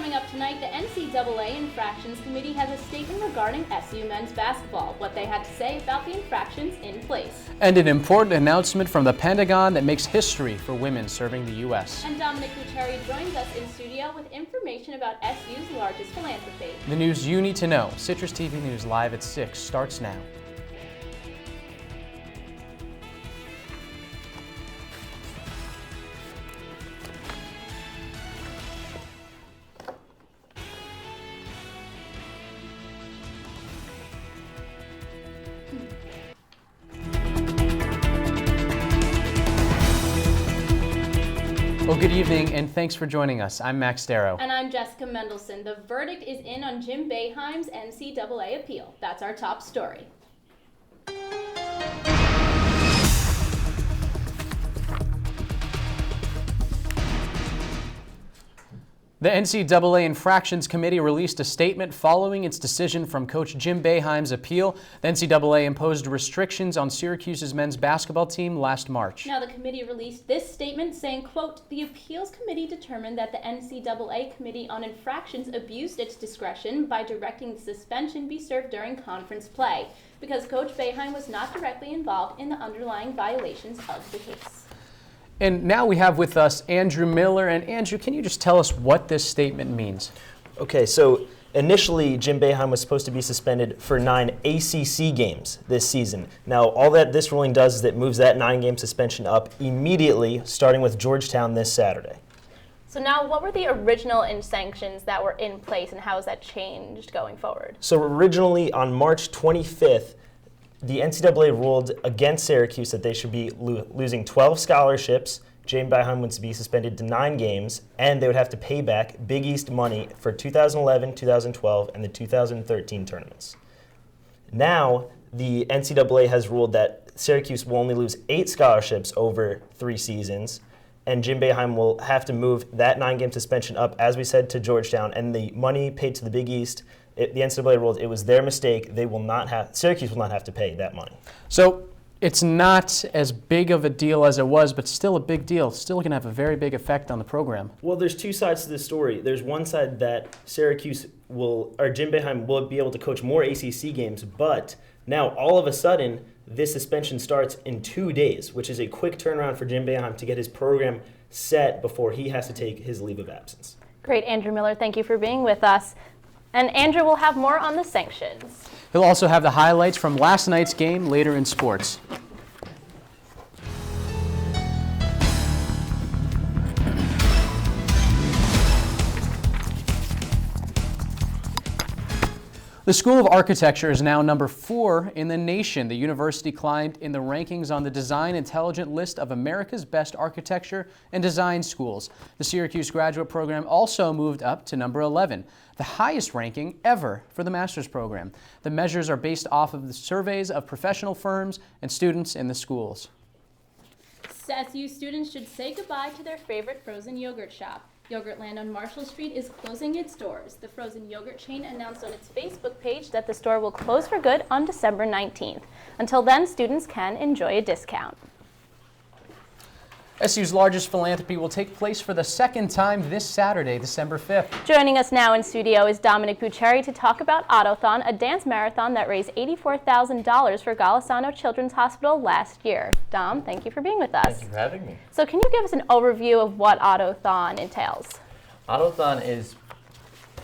Coming up tonight, the NCAA Infractions Committee has a statement regarding SU men's basketball, what they had to say about the infractions in place. And an important announcement from the Pentagon that makes history for women serving the U.S. And Dominic Bucciari joins us in studio with information about SU's largest philanthropy. The news you need to know. Citrus TV News Live at 6 starts now. Well, good evening, and thanks for joining us. I'm Max Darrow. And I'm Jessica Mendelson. The verdict is in on Jim Boeheim's NCAA appeal. That's our top story. The NCAA Infractions Committee released a statement following its decision from Coach Jim Boeheim's appeal. The NCAA imposed restrictions on Syracuse's men's basketball team last March. Now, the committee released this statement saying, quote, "The appeals committee determined that the NCAA Committee on Infractions abused its discretion by directing the suspension be served during conference play because Coach Boeheim was not directly involved in the underlying violations of the case." And now we have with us Andrew Miller. And Andrew, can you just tell us what this statement means? Okay, so initially Jim Boeheim was supposed to be suspended for 9 ACC games this season. Now, all that this ruling does is it moves that 9-game suspension up immediately, starting with Georgetown this Saturday. So now, what were the original sanctions that were in place, and how has that changed going forward? So originally on March 25th, the NCAA ruled against Syracuse that they should be losing 12 scholarships. Jim Boeheim would be suspended to 9 games, and they would have to pay back Big East money for 2011, 2012, and the 2013 tournaments. Now, the NCAA has ruled that Syracuse will only lose 8 scholarships over 3 seasons, and Jim Boeheim will have to move that 9-game suspension up, as we said, to Georgetown, and the money paid to the Big East, the NCAA ruled it was their mistake. Syracuse will not have to pay that money. So it's not as big of a deal as it was, but still a big deal. Still going to have a very big effect on the program. Well, there's 2 sides to this story. There's one side that Jim Boeheim will be able to coach more ACC games, but now all of a sudden this suspension starts in 2 days, which is a quick turnaround for Jim Boeheim to get his program set before he has to take his leave of absence. Great, Andrew Miller, thank you for being with us. And Andrew will have more on the sanctions. He'll also have the highlights from last night's game later in sports. The School of Architecture is now number 4 in the nation. The university climbed in the rankings on the Design Intelligent list of America's best architecture and design schools. The Syracuse graduate program also moved up to number 11, the highest ranking ever for the master's program. The measures are based off of the surveys of professional firms and students in the schools. SU students should say goodbye to their favorite frozen yogurt shop. Yogurtland on Marshall Street is closing its doors. The frozen yogurt chain announced on its Facebook page that the store will close for good on December 19th. Until then, students can enjoy a discount. SU's largest philanthropy will take place for the second time this Saturday, December 5th. Joining us now in studio is Dominic Bucciari to talk about Autothon, a dance marathon that raised $84,000 for Golisano Children's Hospital last year. Dom, thank you for being with us. Thank you for having me. So can you give us an overview of what Autothon entails? Autothon is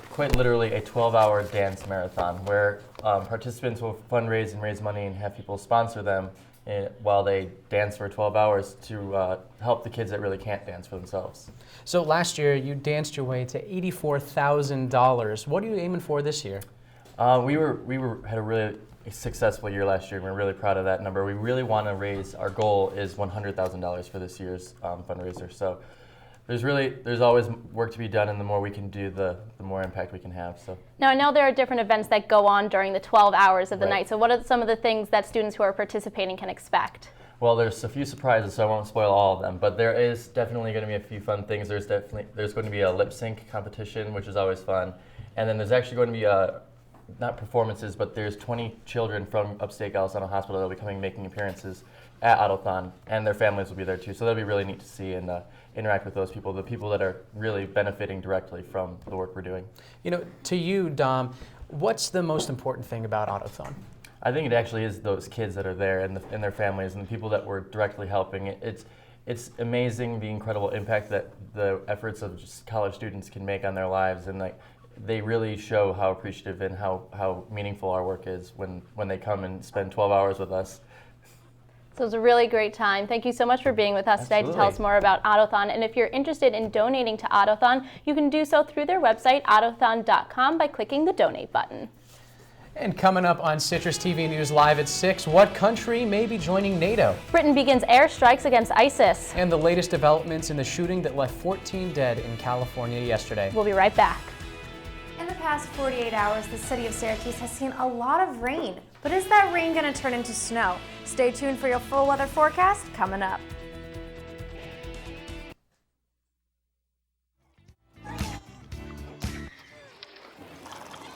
quite literally a 12-hour dance marathon where participants will fundraise and raise money and have people sponsor them while they dance for 12 hours to help the kids that really can't dance for themselves. So last year you danced your way to $84,000. What are you aiming for this year? We had a really successful year last year, and we're really proud of that number. We really want to raise, our goal is $100,000 for this year's fundraiser. So there's always work to be done, and the more we can do, the more impact we can have. So now, I know there are different events that go on during the 12 hours of the Right. night. So what are some of the things that students who are participating can expect? Well, there's a few surprises, so I won't spoil all of them, but there is definitely going to be a few fun things. There's going to be a lip sync competition, which is always fun, and then there's actually going to be not performances, but there's 20 children from upstate Golisano Hospital that will be making appearances at Autothon, and their families will be there too. So that'll be really neat to see, and interact with those people, the people that are really benefiting directly from the work we're doing. You know, to you, Dom, what's the most important thing about Autothon? I think it actually is those kids that are there and their families and the people that we're directly helping. It's amazing the incredible impact that the efforts of just college students can make on their lives, and like they really show how appreciative and how meaningful our work is when they come and spend 12 hours with us. So it was a really great time. Thank you so much for being with us today to tell us more about Autothon. And if you're interested in donating to Autothon, you can do so through their website, autothon.com, by clicking the donate button. And coming up on Citrus TV News Live at 6, what country may be joining NATO? Britain begins airstrikes against ISIS. And the latest developments in the shooting that left 14 dead in California yesterday. We'll be right back. In the past 48 hours, the city of Syracuse has seen a lot of rain. But is that rain going to turn into snow? Stay tuned for your full weather forecast coming up.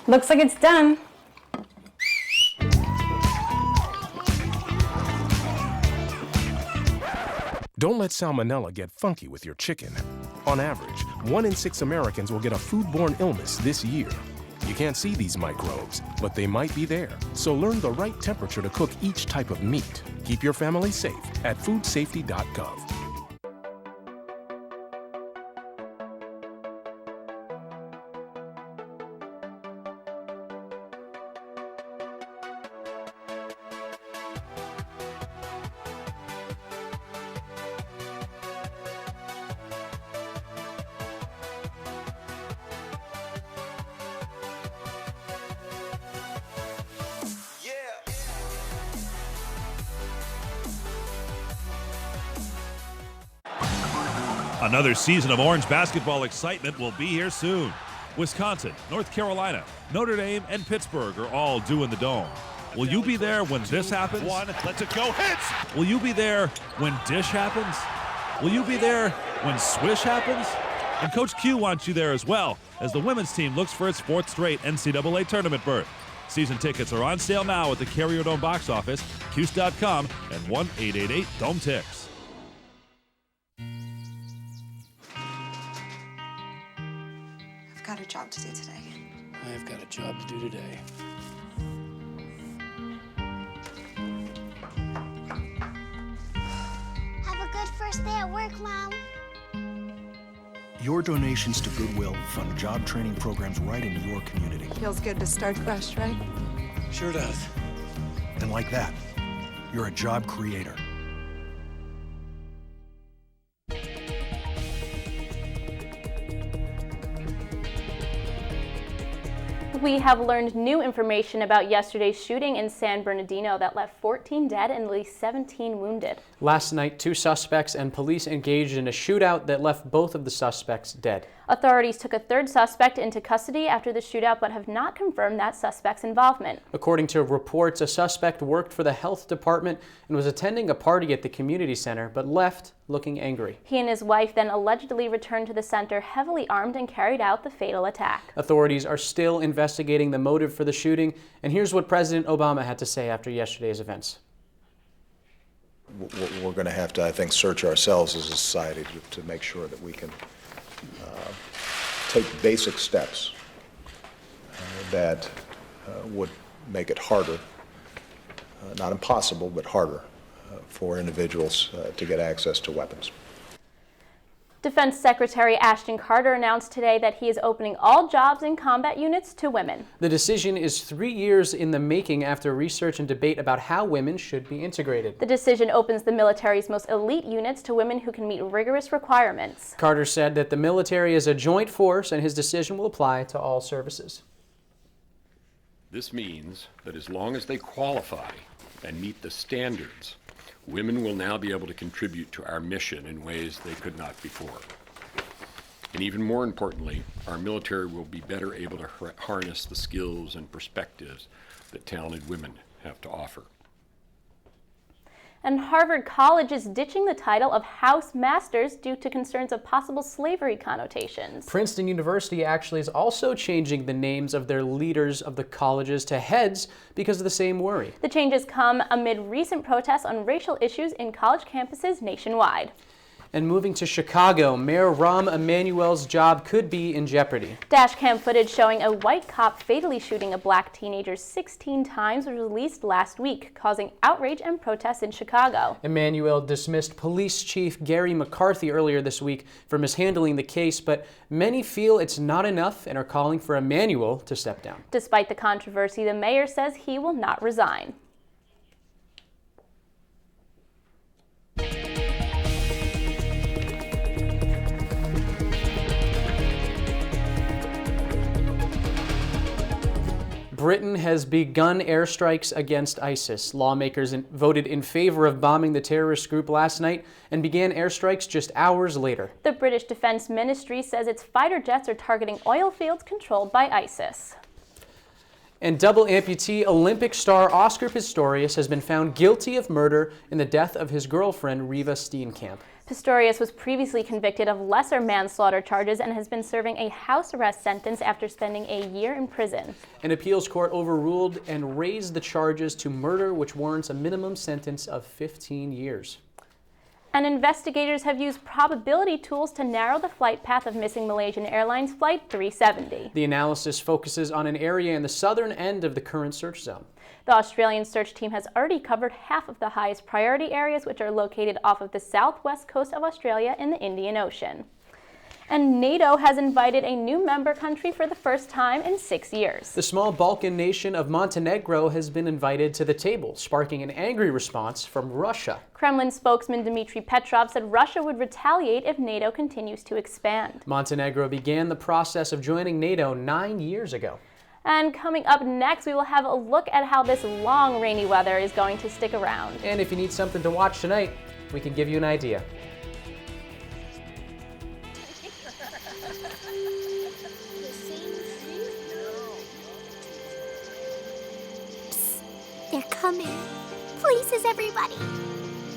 Looks like it's done. Don't let salmonella get funky with your chicken. On average, 1 in 6 Americans will get a foodborne illness this year. You can't see these microbes, but they might be there. So learn the right temperature to cook each type of meat. Keep your family safe at foodsafety.gov. Another season of Orange basketball excitement will be here soon. Wisconsin, North Carolina, Notre Dame, and Pittsburgh are all due in the Dome. Will you be there when this happens? One, lets it go, hits! Will you be there when Dish happens? Will you be there when Swish happens? And Coach Q wants you there as well, as the women's team looks for its 4th straight NCAA tournament berth. Season tickets are on sale now at the Carrier Dome box office, Cuse.com, and 1-888-DOME-TICKS. I've got a job to do today. I've got a job to do today. Have a good first day at work, Mom. Your donations to Goodwill fund job training programs right into your community. Feels good to start fresh, right? Sure does. And like that, you're a job creator. We have learned new information about yesterday's shooting in San Bernardino that left 14 dead and at least 17 wounded. Last night, 2 suspects and police engaged in a shootout that left both of the suspects dead. Authorities took a 3rd suspect into custody after the shootout but have not confirmed that suspect's involvement. According to reports, a suspect worked for the health department and was attending a party at the community center but left looking angry. He and his wife then allegedly returned to the center heavily armed and carried out the fatal attack. Authorities are still investigating the motive for the shooting, and here's what President Obama had to say after yesterday's events. We're going to have to, I think, search ourselves as a society to make sure that we can take basic steps that would make it harder, not impossible, but harder for individuals to get access to weapons. Defense Secretary Ashton Carter announced today that he is opening all jobs in combat units to women. The decision is 3 years in the making after research and debate about how women should be integrated. The decision opens the military's most elite units to women who can meet rigorous requirements. Carter said that the military is a joint force and his decision will apply to all services. This means that as long as they qualify and meet the standards, women will now be able to contribute to our mission in ways they could not before. And even more importantly, our military will be better able to harness the skills and perspectives that talented women have to offer. And Harvard College is ditching the title of House Masters due to concerns of possible slavery connotations. Princeton University actually is also changing the names of their leaders of the colleges to heads because of the same worry. The changes come amid recent protests on racial issues in college campuses nationwide. And moving to Chicago, Mayor Rahm Emanuel's job could be in jeopardy. Dashcam footage showing a white cop fatally shooting a black teenager 16 times was released last week, causing outrage and protests in Chicago. Emanuel dismissed Police Chief Gary McCarthy earlier this week for mishandling the case, but many feel it's not enough and are calling for Emanuel to step down. Despite the controversy, the mayor says he will not resign. Britain has begun airstrikes against ISIS. Lawmakers voted in favor of bombing the terrorist group last night and began airstrikes just hours later. The British Defense Ministry says its fighter jets are targeting oil fields controlled by ISIS. And double amputee Olympic star Oscar Pistorius has been found guilty of murder in the death of his girlfriend, Reva Steenkamp. Pistorius was previously convicted of lesser manslaughter charges and has been serving a house arrest sentence after spending a year in prison. An appeals court overruled and raised the charges to murder, which warrants a minimum sentence of 15 years. And investigators have used probability tools to narrow the flight path of missing Malaysian Airlines Flight 370. The analysis focuses on an area in the southern end of the current search zone. The Australian search team has already covered half of the highest priority areas, which are located off of the southwest coast of Australia in the Indian Ocean. And NATO has invited a new member country for the first time in 6 years. The small Balkan nation of Montenegro has been invited to the table, sparking an angry response from Russia. Kremlin spokesman Dmitry Petrov said Russia would retaliate if NATO continues to expand. Montenegro began the process of joining NATO 9 years ago. And coming up next, we will have a look at how this long rainy weather is going to stick around. And if you need something to watch tonight, we can give you an idea. They're coming. Places, everybody.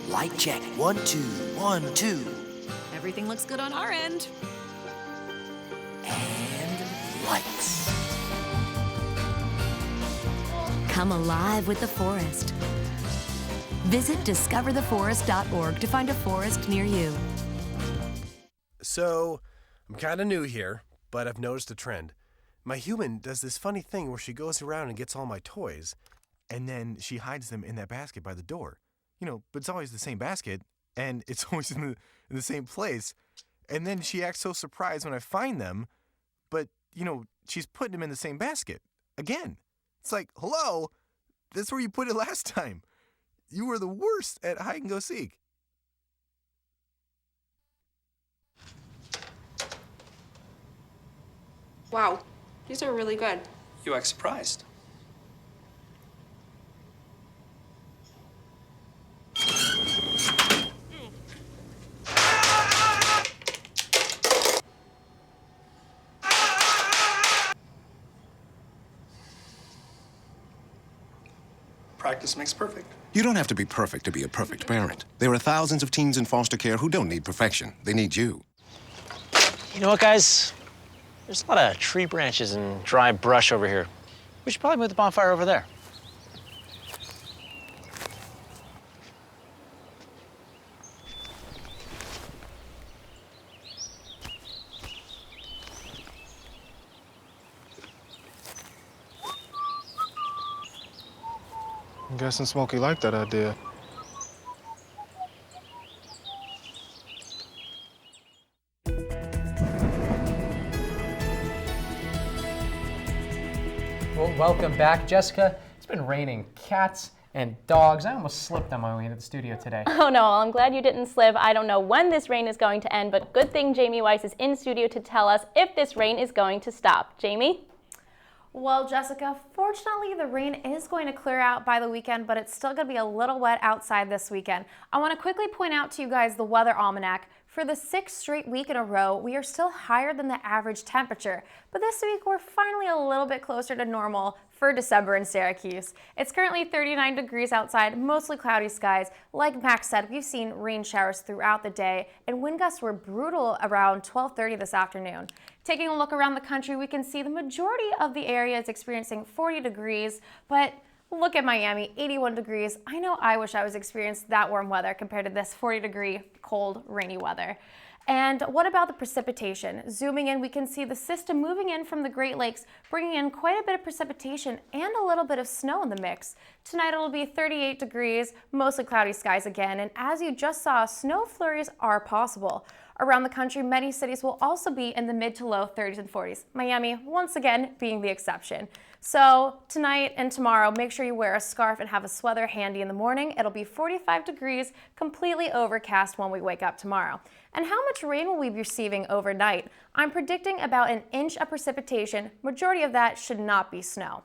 Light check. 1, 2, 1, 2. Everything looks good on our end. And lights. Come alive with the forest. Visit discovertheforest.org to find a forest near you. So, I'm kind of new here, but I've noticed a trend. My human does this funny thing where she goes around and gets all my toys, and then she hides them in that basket by the door. You know, but it's always the same basket, and it's always in the same place. And then she acts so surprised when I find them, but, you know, she's putting them in the same basket. Again. It's like, hello, that's where you put it last time. You were the worst at hide and go seek. Wow, these are really good. You act surprised. Practice makes perfect. You don't have to be perfect to be a perfect parent. There are thousands of teens in foster care who don't need perfection. They need you. You know what, guys? There's a lot of tree branches and dry brush over here. We should probably move the bonfire over there. I'm guessing Smokey liked that idea. Well, welcome back, Jessica. It's been raining cats and dogs. I almost slipped on my way into the studio today. Oh no, I'm glad you didn't slip. I don't know when this rain is going to end, but good thing Jamie Weiss is in studio to tell us if this rain is going to stop. Jamie? Well, Jessica, fortunately, the rain is going to clear out by the weekend, but it's still going to be a little wet outside this weekend. I want to quickly point out to you guys the weather almanac. For the 6th straight week in a row, we are still higher than the average temperature. But this week, we're finally a little bit closer to normal for December in Syracuse. It's currently 39 degrees outside, mostly cloudy skies. Like Max said, we've seen rain showers throughout the day, and wind gusts were brutal around 12:30 this afternoon. Taking a look around the country, we can see the majority of the area is experiencing 40 degrees, but Look at Miami, 81 degrees. I know I wish I was experiencing that warm weather compared to this 40-degree, cold, rainy weather. And what about the precipitation? Zooming in, we can see the system moving in from the Great Lakes, bringing in quite a bit of precipitation and a little bit of snow in the mix. Tonight it'll be 38 degrees, mostly cloudy skies again, and as you just saw, snow flurries are possible. Around the country, many cities will also be in the mid to low 30s and 40s. Miami, once again, being the exception. So tonight and tomorrow, make sure you wear a scarf and have a sweater handy in the morning. It'll be 45 degrees, completely overcast when we wake up tomorrow. And how much rain will we be receiving overnight? I'm predicting about an inch of precipitation. Majority of that should not be snow.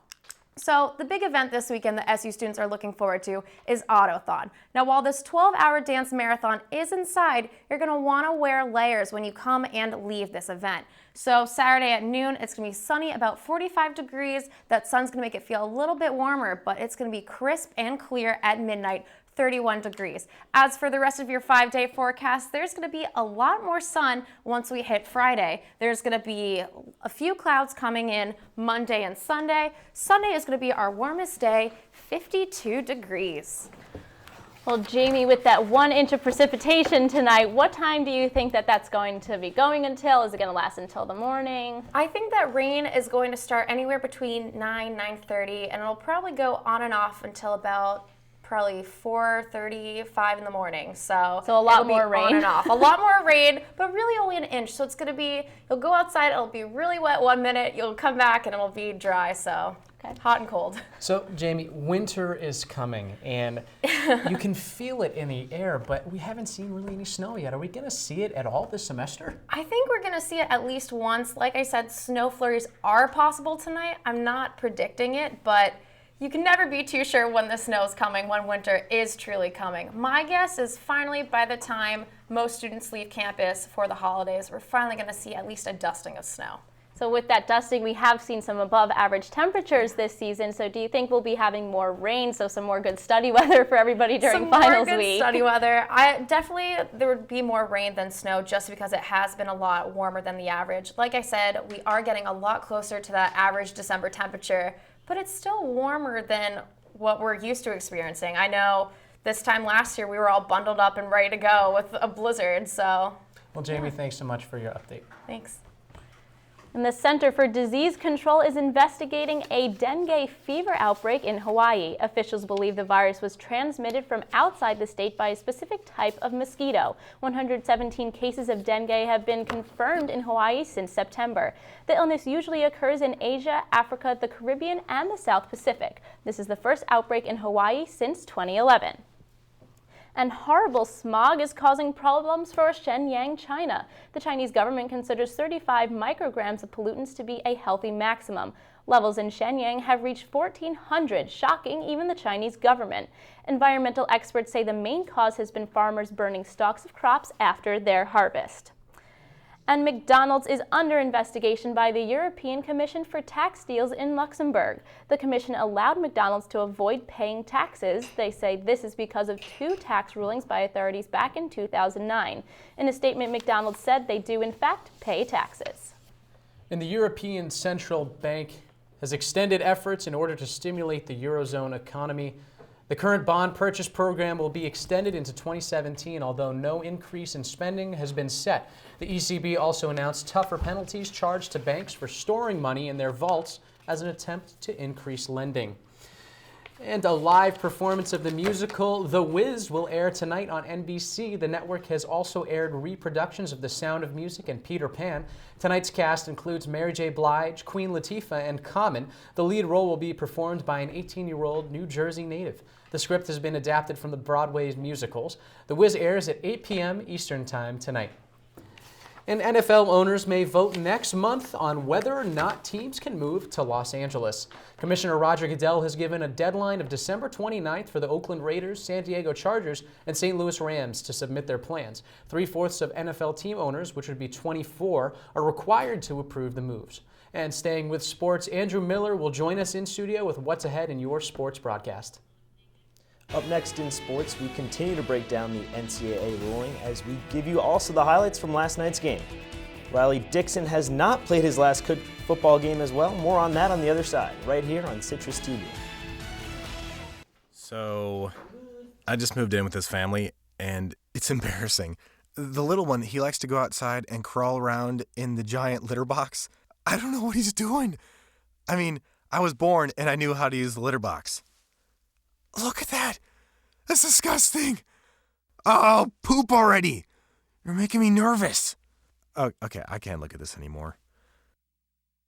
So the big event this weekend that SU students are looking forward to is Autothon. Now while this 12-hour dance marathon is inside, you're going to want to wear layers when you come and leave this event. So Saturday at noon, it's going to be sunny, about 45 degrees. That sun's going to make it feel a little bit warmer, but it's going to be crisp and clear at midnight, 31 degrees. As for the rest of your 5-day forecast, there's going to be a lot more sun once we hit Friday. There's going to be a few clouds coming in Monday and Sunday. Sunday is going to be our warmest day, 52 degrees. Well, Jamie, with that 1 inch of precipitation tonight, what time do you think that that's going to be going until? Is it going to last until the morning? I think that rain is going to start anywhere between 9:30, and it'll probably go on and off until about probably 4:30, 5 in the morning. So a lot more rain. On and off. A lot more rain, but really only an inch. So it's going to be, you'll go outside, it'll be really wet 1 minute, you'll come back and it'll be dry. So hot and cold. So Jamie, winter is coming and you can feel it in the air, but we haven't seen really any snow yet. Are we going to see it at all this semester? I think we're going to see it at least once. Like I said, snow flurries are possible tonight. I'm not predicting it, but you can never be too sure when the snow is coming, when winter is truly coming. My guess is finally by the time most students leave campus for the holidays, we're finally going to see at least a dusting of snow. So with that dusting, we have seen some above average temperatures this season. So do you think we'll be having more rain, so some more good study weather for everybody during finals week? Some more good study weather. Definitely there would be more rain than snow just because it has been a lot warmer than the average. Like I said, we are getting a lot closer to that average December temperature, but it's still warmer than what we're used to experiencing. I know this time last year we were all bundled up and ready to go with a blizzard, so. Well, Jamie, thanks so much for your update. Thanks. And the Center for Disease Control is investigating a dengue fever outbreak in Hawaii. Officials believe the virus was transmitted from outside the state by a specific type of mosquito. 117 cases of dengue have been confirmed in Hawaii since September. The illness usually occurs in Asia, Africa, the Caribbean, and the South Pacific. This is the first outbreak in Hawaii since 2011. And horrible smog is causing problems for Shenyang, China. The Chinese government considers 35 micrograms of pollutants to be a healthy maximum. Levels in Shenyang have reached 1,400, shocking even the Chinese government. Environmental experts say the main cause has been farmers burning stalks of crops after their harvest. And McDonald's is under investigation by the European Commission for tax deals in Luxembourg. The commission allowed McDonald's to avoid paying taxes. They say this is because of 2 tax rulings by authorities back in 2009. In a statement, McDonald's said they do in fact pay taxes. And the European Central Bank has extended efforts in order to stimulate the Eurozone economy. The current bond purchase program will be extended into 2017, although no increase in spending has been set. The ECB also announced tougher penalties charged to banks for storing money in their vaults as an attempt to increase lending. And a live performance of the musical The Wiz will air tonight on NBC. The network has also aired reproductions of The Sound of Music and Peter Pan. Tonight's cast includes Mary J. Blige, Queen Latifah, and Common. The lead role will be performed by an 18-year-old New Jersey native. The script has been adapted from the Broadway's musicals. The Wiz airs at 8 p.m. Eastern Time tonight. And NFL owners may vote next month on whether or not teams can move to Los Angeles. Commissioner Roger Goodell has given a deadline of December 29th for the Oakland Raiders, San Diego Chargers, and St. Louis Rams to submit their plans. 3/4 of NFL team owners, which would be 24, are required to approve the moves. And staying with sports, Andrew Miller will join us in studio with what's ahead in your sports broadcast. Up next in sports, we continue to break down the NCAA ruling as we give you also the highlights from last night's game. Riley Dixon has not played his last football game as well. More on that on the other side, right here on Citrus TV. So, I just moved in with his family, and it's embarrassing. The little one, he likes to go outside and crawl around in the giant litter box. I don't know what he's doing. I mean, I was born and I knew how to use the litter box. Look at that. That's disgusting. Oh, poop already. You're making me nervous. Oh, okay, I can't look at this anymore.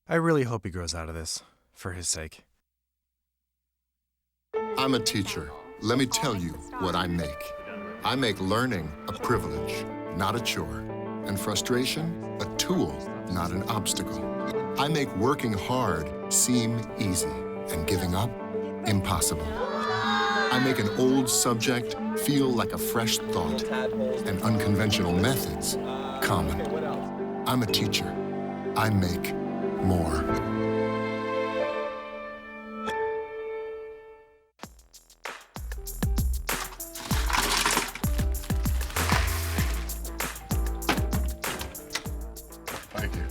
I really hope he grows out of this, for his sake. I'm a teacher. Let me tell you what I make. I make learning a privilege, not a chore, and frustration a tool, not an obstacle. I make working hard seem easy and giving up impossible. I make an old subject feel like a fresh thought and unconventional methods common. I'm a teacher. I make more. Thank you.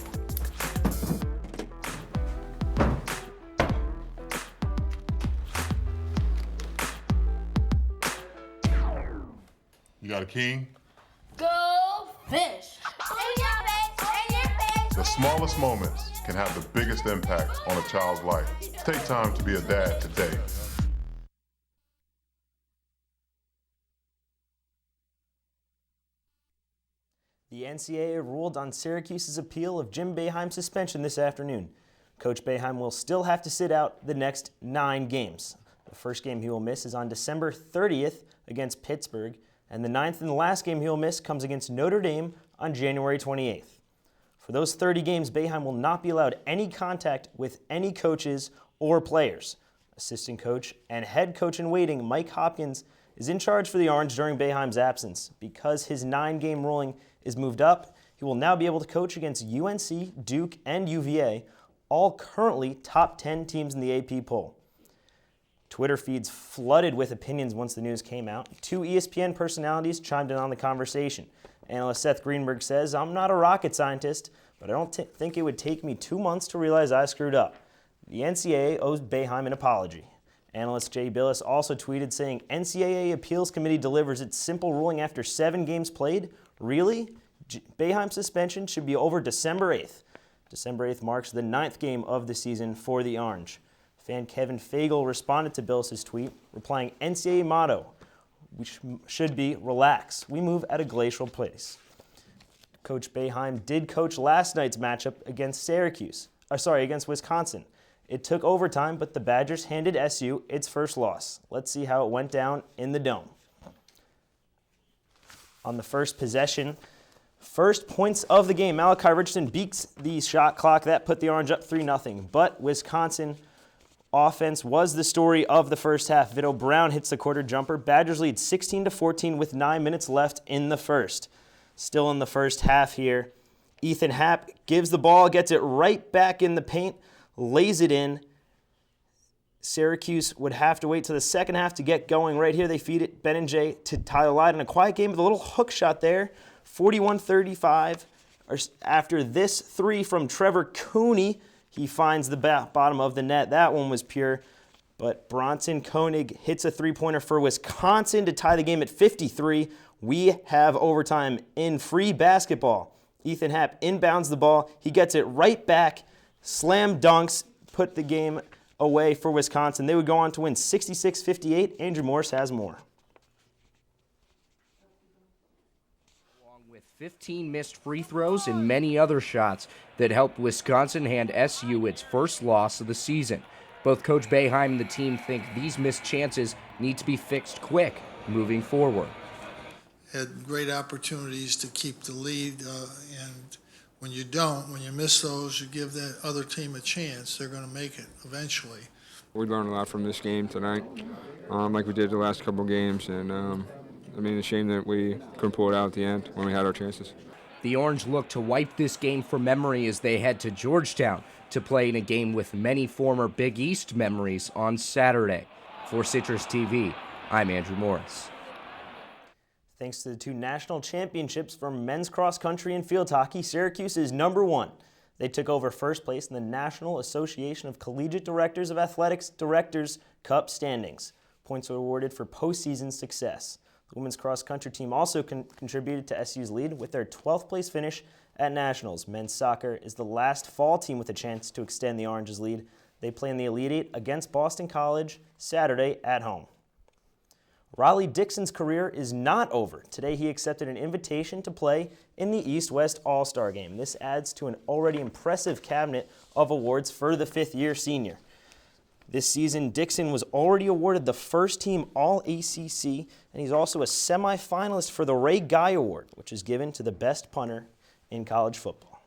You got a king? Go fish! The smallest moments can have the biggest impact on a child's life. Take time to be a dad today. The NCAA ruled on Syracuse's appeal of Jim Boeheim's suspension this afternoon. Coach Boeheim will still have to sit out the next 9 games. The first game he will miss is on December 30th against Pittsburgh, and the 9th and the last game he will miss comes against Notre Dame on January 28th. For those 30 games, Boeheim will not be allowed any contact with any coaches or players. Assistant coach and head coach in waiting, Mike Hopkins, is in charge for the Orange during Boeheim's absence. Because his 9-game ruling is moved up, he will now be able to coach against UNC, Duke, and UVA, all currently top 10 teams in the AP poll. Twitter feeds flooded with opinions once the news came out. 2 ESPN personalities chimed in on the conversation. Analyst Seth Greenberg says, "I'm not a rocket scientist, but I don't think it would take me 2 months to realize I screwed up. The NCAA owes Boeheim an apology." Analyst Jay Billis also tweeted saying, "NCAA Appeals Committee delivers its simple ruling after 7 games played? Really? Boeheim's suspension should be over December 8th. December 8th marks the 9th game of the season for the Orange." Fan Kevin Fagel responded to Billis' tweet, replying, "NCAA motto, which should be relax. We move at a glacial pace." Coach Boeheim did coach last night's matchup against against Wisconsin. It took overtime, but the Badgers handed SU its first loss. Let's see how it went down in the Dome. On the first possession, first points of the game, Malachi Richardson beats the shot clock. That put the Orange up 3-0. But Wisconsin offense was the story of the first half. Vito Brown hits the quarter jumper. Badgers lead 16-14 with 9 minutes left in the first. Still in the first half here. Ethan Happ gives the ball, gets it right back in the paint, lays it in. Syracuse would have to wait till the second half to get going. Right here, they feed it Ben and Jay to Tyler Lyde in a quiet game with a little hook shot there. 41-35. After this 3 from Trevor Cooney, he finds the bottom of the net. That one was pure. But Bronson Koenig hits a 3-pointer for Wisconsin to tie the game at 53. We have overtime in free basketball. Ethan Happ inbounds the ball. He gets it right back. Slam dunks, put the game away for Wisconsin. They would go on to win 66-58. Andrew Morris has more. Along with 15 missed free throws and many other shots that helped Wisconsin hand SU its first loss of the season. Both Coach Boeheim and the team think these missed chances need to be fixed quick moving forward. Had great opportunities to keep the lead, and when you miss those, you give that other team a chance. They're going to make it eventually. We learned a lot from this game tonight, like we did the last couple games, and it's a shame that we couldn't pull it out at the end when we had our chances. The Orange look to wipe this game from memory as they head to Georgetown to play in a game with many former Big East memories on Saturday. For CitrusTV, I'm Andrew Morris. Thanks to the 2 national championships for men's cross country and field hockey, Syracuse is number 1. They took over first place in the National Association of Collegiate Directors of Athletics Directors Cup standings. Points were awarded for postseason success. The women's cross-country team also contributed to SU's lead with their 12th place finish at Nationals. Men's soccer is the last fall team with a chance to extend the Oranges' lead. They play in the Elite Eight against Boston College Saturday at home. Raleigh Dixon's career is not over. Today he accepted an invitation to play in the East-West All-Star Game. This adds to an already impressive cabinet of awards for the fifth-year senior. This season, Dixon was already awarded the first-team All-ACC, and he's also a semifinalist for the Ray Guy Award, which is given to the best punter in college football.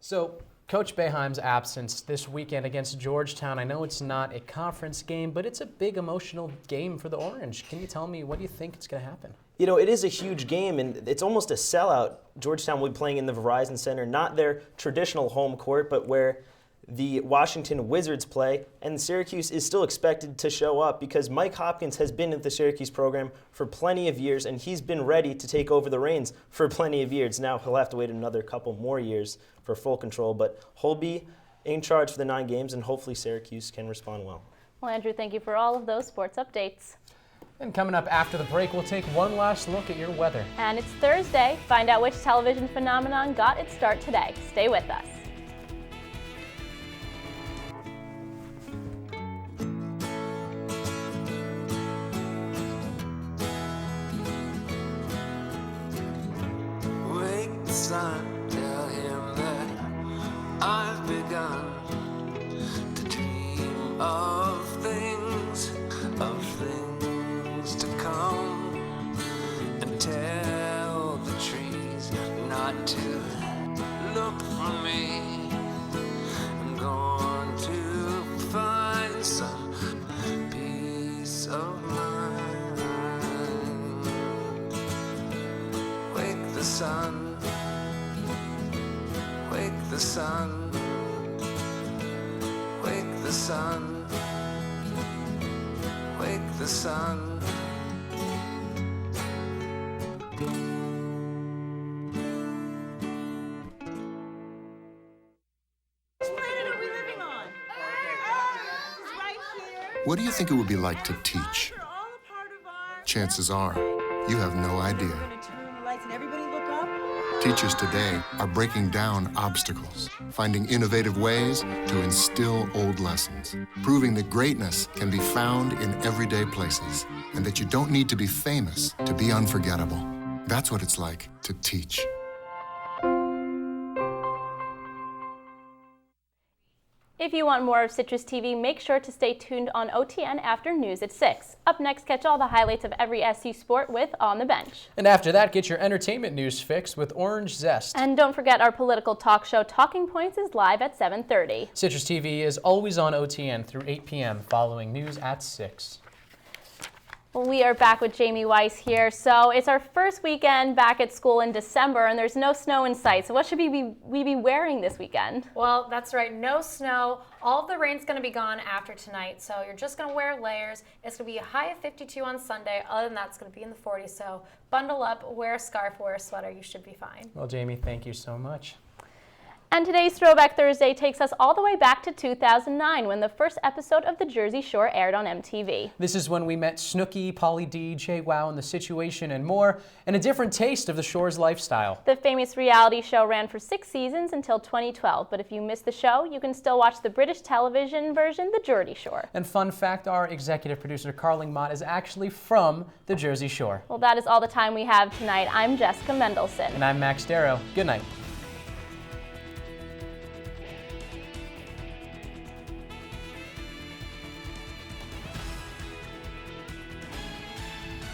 So, Coach Boeheim's absence this weekend against Georgetown, I know it's not a conference game, but it's a big emotional game for the Orange. Can you tell me, what do you think is going to happen? You know, it is a huge game, and it's almost a sellout. Georgetown will be playing in the Verizon Center, not their traditional home court, but where the Washington Wizards play, and Syracuse is still expected to show up because Mike Hopkins has been at the Syracuse program for plenty of years, and he's been ready to take over the reins for plenty of years. Now he'll have to wait another couple more years for full control, but he'll be in charge for the 9 games, and hopefully Syracuse can respond well. Well, Andrew, thank you for all of those sports updates. And coming up after the break, we'll take one last look at your weather. And it's Thursday. Find out which television phenomenon got its start today. Stay with us. Son, tell him that I've begun to dream of things to come, and tell the trees not to look for me. I'm going to find some peace of mind. Wake the sun. Wake the sun, wake the sun, wake the sun. Which planet are we living on? It's right here. What do you think it would be like to teach? Chances are, you have no idea. Teachers today are breaking down obstacles, finding innovative ways to instill old lessons, proving that greatness can be found in everyday places, and that you don't need to be famous to be unforgettable. That's what it's like to teach. If you want more of Citrus TV, make sure to stay tuned on OTN after news at 6. Up next, catch all the highlights of every SU sport with On the Bench. And after that, get your entertainment news fix with Orange Zest. And don't forget our political talk show, Talking Points, is live at 7:30. Citrus TV is always on OTN through 8 p.m. following news at 6. Well, we are back with Jamie Weiss here. So it's our first weekend back at school in December, and there's no snow in sight. So what should we be wearing this weekend? Well, that's right. No snow. All of the rain's going to be gone after tonight. So you're just going to wear layers. It's going to be a high of 52 on Sunday. Other than that, it's going to be in the 40s. So bundle up, wear a scarf, wear a sweater. You should be fine. Well, Jamie, thank you so much. And today's Throwback Thursday takes us all the way back to 2009 when the first episode of The Jersey Shore aired on MTV. This is when we met Snooki, Pauly D, JWoww, and The Situation, and more, and a different taste of the Shore's lifestyle. The famous reality show ran for 6 seasons until 2012, but if you missed the show, you can still watch the British television version, The Jersey Shore. And fun fact, our executive producer, Carling Mott, is actually from The Jersey Shore. Well, that is all the time we have tonight. I'm Jessica Mendelson. And I'm Max Darrow. Good night.